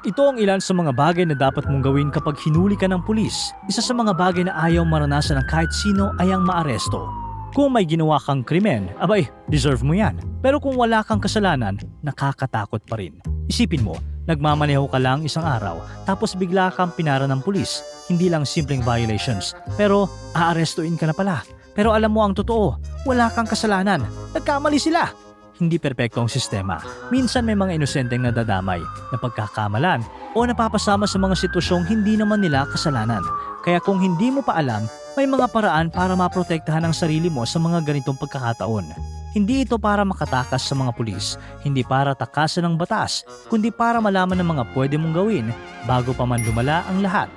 Ito ang ilan sa mga bagay na dapat mong gawin kapag hinuli ka ng pulis. Isa sa mga bagay na ayaw maranasan ng kahit sino ay ang maaresto. Kung may ginawa kang krimen, abay, deserve mo yan. Pero kung wala kang kasalanan, nakakatakot pa rin. Isipin mo, nagmamaneho ka lang isang araw, tapos bigla kang pinara ng pulis. Hindi lang simpleng violations, pero aarestuin ka na pala. Pero alam mo ang totoo, wala kang kasalanan. Nagkamali sila. Hindi perpekto ang sistema. Minsan may mga inosenteng nadadamay, napagkakamalan, o napapasama sa mga sitwasyong hindi naman nila kasalanan. Kaya kung hindi mo pa alam, may mga paraan para maprotektahan ang sarili mo sa mga ganitong pagkakataon. Hindi ito para makatakas sa mga pulis, hindi para takasan ng batas, kundi para malaman ng mga pwede mong gawin bago pa man lumala ang lahat.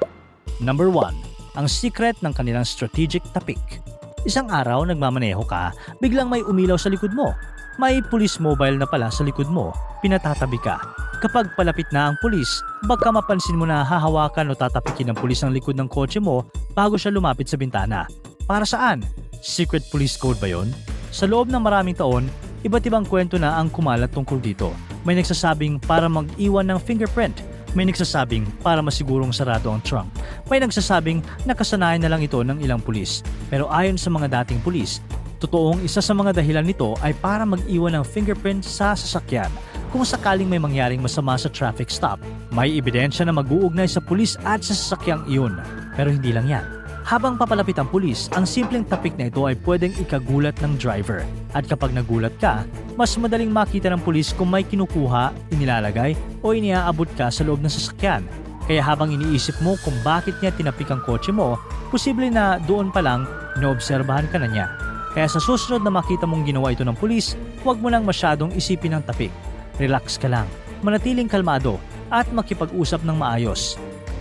Number 1. Ang secret ng kanilang strategic tapik. Isang araw nagmamaneho ka, biglang may umilaw sa likod mo. May police mobile na pala sa likod mo, pinatatabi ka. Kapag palapit na ang pulis, baka mapansin mo na hahawakan o tatapikin ng pulis ang likod ng kotse mo bago siya lumapit sa bintana. Para saan? Secret police code ba yon? Sa loob ng maraming taon, iba't ibang kwento na ang kumalat tungkol dito. May nagsasabing para mag-iwan ng fingerprint. May nagsasabing para masigurong sarado ang trunk. May nagsasabing nakasanayan na lang ito ng ilang pulis. Pero ayon sa mga dating pulis, totoong isa sa mga dahilan nito ay para mag-iwan ng fingerprint sa sasakyan. Kung sakaling may mangyaring masama sa traffic stop, may ebidensya na mag-uugnay sa pulis at sa sasakyang iyon. Pero hindi lang yan. Habang papalapit ang pulis, ang simpleng tapik na ito ay pwedeng ikagulat ng driver. At kapag nagulat ka, mas madaling makita ng pulis kung may kinukuha, inilalagay o iniaabot ka sa loob ng sasakyan. Kaya habang iniisip mo kung bakit niya tinapik ang kotse mo, posible na doon pa lang inoobserbahan ka na niya. Kaya sa susunod na makita mong ginawa ito ng pulis, huwag mo lang masyadong isipin ang tapik. Relax ka lang, manatiling kalmado, at makipag-usap ng maayos.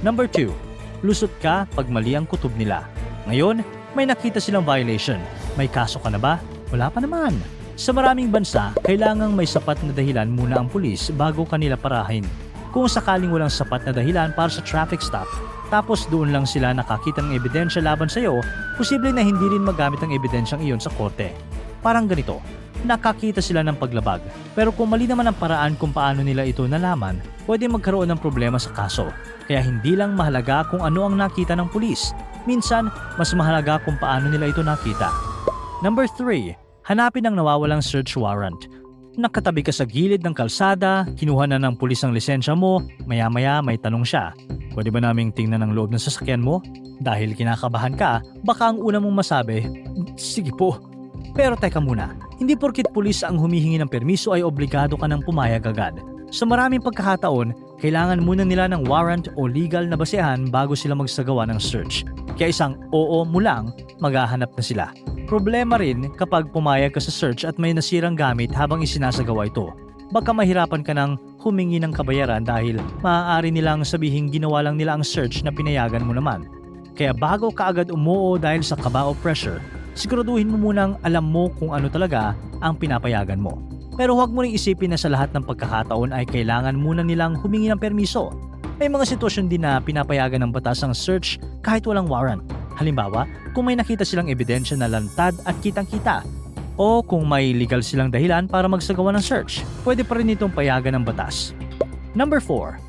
Number 2. Lusot ka pag mali ang kutob nila. Ngayon, may nakita silang violation. May kaso ka na ba? Wala pa naman. Sa maraming bansa, kailangang may sapat na dahilan muna ang pulis bago kanila parahin. Kung sakaling walang sapat na dahilan para sa traffic stop, tapos doon lang sila nakakita ng ebidensya laban sa iyo, posible na hindi rin magamit ang ebidensyang iyon sa korte. Parang ganito, nakakita sila ng paglabag, pero kung mali naman ang paraan kung paano nila ito nalaman, pwede magkaroon ng problema sa kaso. Kaya hindi lang mahalaga kung ano ang nakita ng pulis. Minsan, mas mahalaga kung paano nila ito nakita. Number 3. Hanapin ang nawawalang search warrant. Nakatabi ka sa gilid ng kalsada, kinuha na ng pulis ang lisensya mo, maya-maya may tanong siya. Pwede ba naming tingnan ang loob ng sasakyan mo? Dahil kinakabahan ka, baka ang una mong masabi, sige po. Pero teka muna, hindi porkit pulis ang humihingi ng permiso ay obligado ka ng pumayag agad. Sa maraming pagkakataon, kailangan muna nila ng warrant o legal na basehan bago sila magsagawa ng search. Kaya isang oo mo lang, maghahanap na sila. Problema rin kapag pumayag ka sa search at may nasirang gamit habang isinasagawa ito. Baka mahirapan ka ng humingi ng kabayaran dahil maaari nilang sabihin ginawa lang nila ang search na pinayagan mo naman. Kaya bago ka agad umuo dahil sa kaba o pressure, siguraduhin mo munang alam mo kung ano talaga ang pinapayagan mo. Pero huwag mo ring isipin na sa lahat ng pagkakataon ay kailangan muna nilang humingi ng permiso. May mga sitwasyon din na pinapayagan ng batas ang search kahit walang warrant. Halimbawa, kung may nakita silang ebidensya na lantad at kitang-kita, o kung may legal silang dahilan para magsagawa ng search, pwede pa rin itong payagan ng batas. Number 4.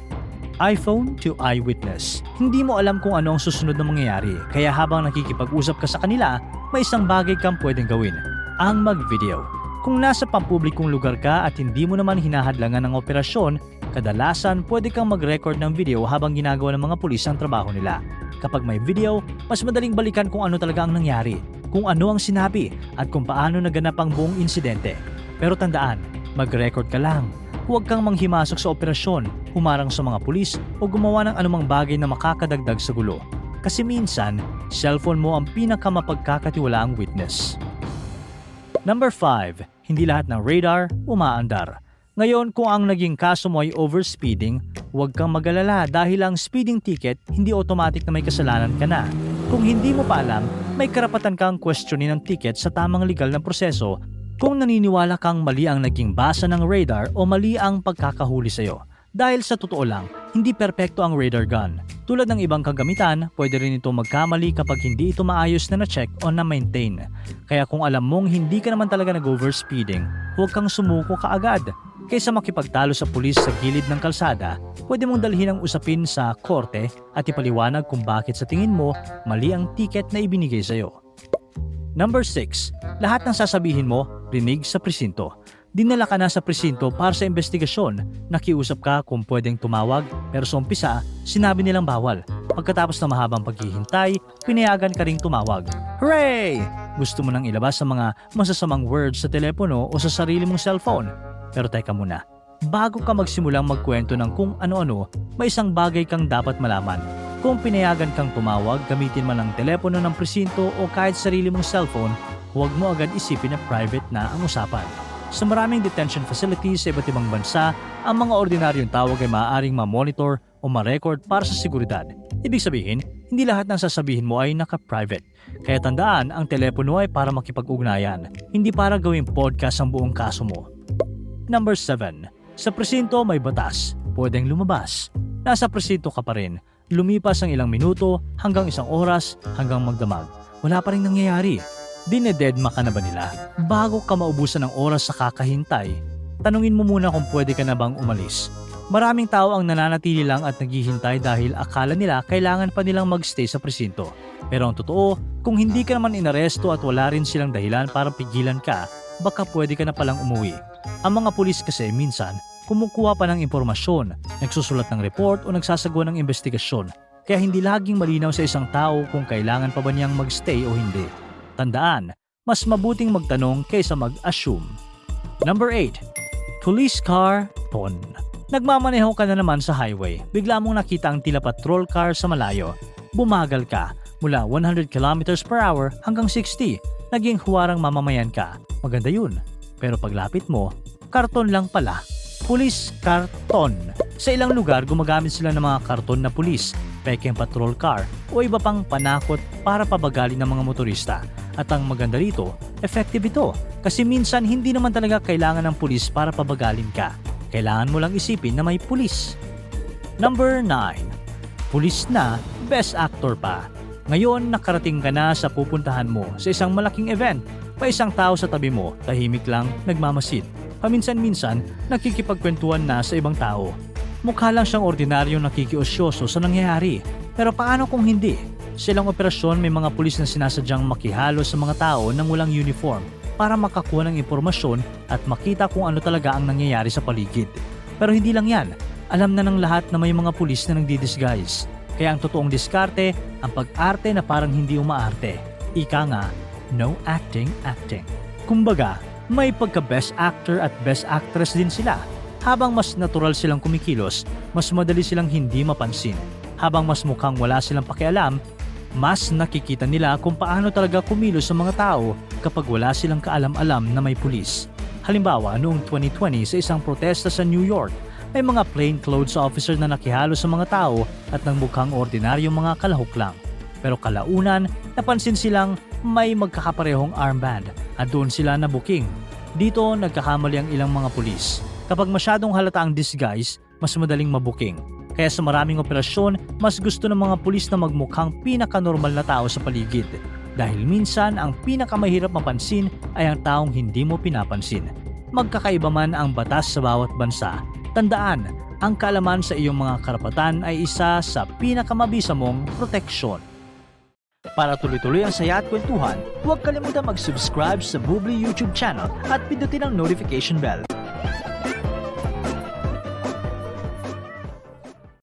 iPhone to eyewitness. Hindi mo alam kung ano ang susunod na mangyayari, kaya habang nakikipag-usap ka sa kanila, may isang bagay kang pwedeng gawin, ang mag-video. Kung nasa pampublikong lugar ka at hindi mo naman hinahadlangan ng operasyon, kadalasan pwede kang mag-record ng video habang ginagawa ng mga pulis ang trabaho nila. Kapag may video, mas madaling balikan kung ano talaga ang nangyari, kung ano ang sinabi, at kung paano naganap ang buong insidente. Pero tandaan, mag-record ka lang. Huwag kang manghimasok sa operasyon, humarang sa mga pulis o gumawa ng anumang bagay na makakadagdag sa gulo. Kasi minsan, cellphone mo ang pinakamapagkakatiwalaang witness. Number 5. Hindi lahat ng radar umaandar. Ngayon, kung ang naging kaso mo ay overspeeding, huwag kang mag-alala dahil ang speeding ticket hindi automatic na may kasalanan ka na. Kung hindi mo pa alam, may karapatan kang questionin ang ticket sa tamang legal na proseso kung naniniwala kang mali ang naging basa ng radar o mali ang pagkakahuli sa'yo. Dahil sa totoo lang, hindi perpekto ang radar gun. Tulad ng ibang kagamitan, pwede rin ito magkamali kapag hindi ito maayos na na-check o na-maintain. Kaya kung alam mong hindi ka naman talaga nag-overspeeding, huwag kang sumuko kaagad. Kaysa makipagtalo sa pulis sa gilid ng kalsada, pwede mong dalhin ang usapin sa korte at ipaliwanag kung bakit sa tingin mo mali ang ticket na ibinigay sa'yo. Number 6. Lahat ng sasabihin mo, rinig sa presinto. Dinala ka na sa presinto para sa investigasyon. Nakiusap ka kung pwedeng tumawag, pero sa umpisa, sinabi nilang bawal. Pagkatapos ng mahabang paghihintay, pinayagan ka ring tumawag. Hooray! Gusto mo nang ilabas sa mga masasamang words sa telepono o sa sarili mong cellphone. Pero teka muna, bago ka magsimulang magkwento ng kung ano-ano, may isang bagay kang dapat malaman. Kung pinayagan kang tumawag, gamitin man ang telepono ng presinto o kahit sarili mong cellphone, huwag mo agad isipin na private na ang usapan. Sa maraming detention facilities sa iba't ibang bansa, ang mga ordinaryong tawag ay maaaring ma-monitor o ma-record para sa seguridad. Ibig sabihin, hindi lahat ng sasabihin mo ay naka-private. Kaya tandaan, ang telepono ay para makipag-ugnayan, hindi para gawing podcast ang buong kaso mo. Number 7. Sa presinto may batas. Pwedeng lumabas. Nasa presinto ka pa rin. Lumipas ang ilang minuto, hanggang isang oras, hanggang magdamag. Wala pa rin nangyayari. Dinededma ka na ba nila? Bago ka maubusan ng oras sa kakahintay, tanungin mo muna kung pwede ka na bang umalis. Maraming tao ang nananatili lang at naghihintay dahil akala nila kailangan pa nilang magstay sa presinto. Pero ang totoo, kung hindi ka naman inaresto at wala rin silang dahilan para pigilan ka, baka pwede ka na palang umuwi. Ang mga pulis kasi minsan, kumukuha pa ng impormasyon, nagsusulat ng report o nagsasagawa ng investigasyon. Kaya hindi laging malinaw sa isang tao kung kailangan pa ba niyang magstay o hindi. Tandaan, mas mabuting magtanong kaysa mag-assume. Number 8. Police car, ton. Nagmamaneho ka na naman sa highway. Bigla mong nakita ang tila patrol car sa malayo. Bumagal ka mula 100 km per hour hanggang 60. Naging huwarang mamamayan ka. Maganda yun. Pero paglapit mo, karton lang pala. Police karton. Sa ilang lugar, gumagamit sila ng mga karton na pulis, pekeng patrol car o iba pang panakot para pabagalin ng mga motorista. At ang maganda rito, effective ito kasi minsan hindi naman talaga kailangan ng pulis para pabagalin ka. Kailangan mo lang isipin na may pulis. Number 9. Pulis na, best actor pa. Ngayon nakarating ka na sa pupuntahan mo sa isang malaking event. Pa isang tao sa tabi mo, tahimik lang, nagmamasid. Paminsan-minsan, nakikipagkwentuhan na sa ibang tao. Mukha lang siyang ordinaryong nakikiosyoso sa nangyayari. Pero paano kung hindi? Silang operasyon may mga pulis na sinasadyang makihalo sa mga tao nang walang uniform para makakuha ng impormasyon at makita kung ano talaga ang nangyayari sa paligid. Pero hindi lang yan. Alam na ng lahat na may mga pulis na nagdi-disguise. Kaya ang totoong diskarte, ang pag-arte na parang hindi umaarte. Ika nga, no acting. Kumbaga, may pagka-best actor at best actress din sila. Habang mas natural silang kumikilos, mas madali silang hindi mapansin. Habang mas mukhang wala silang pakialam, mas nakikita nila kung paano talaga kumilos sa mga tao kapag wala silang kaalam-alam na may pulis. Halimbawa, noong 2020 sa isang protesta sa New York, may mga plainclothes officer na nakihalo sa mga tao at nagmukhang ordinaryong mga kalahok lang. Pero kalaunan, napansin silang may magkakaparehong armband at doon sila nabuking. Dito, nagkakamali ang ilang mga pulis. Kapag masyadong halata ang disguise, mas madaling mabuking. Kaya sa maraming operasyon, mas gusto ng mga pulis na magmukhang pinaka-normal na tao sa paligid. Dahil minsan, ang pinakamahirap mapansin ay ang taong hindi mo pinapansin. Magkakaiba man ang batas sa bawat bansa, tandaan, ang kaalaman sa iyong mga karapatan ay isa sa pinakamabisa mong proteksyon. Para tuloy-tuloy ang saya at kwentuhan, huwag kalimutan mag-subscribe sa Bubbly YouTube channel at pindutin ang notification bell.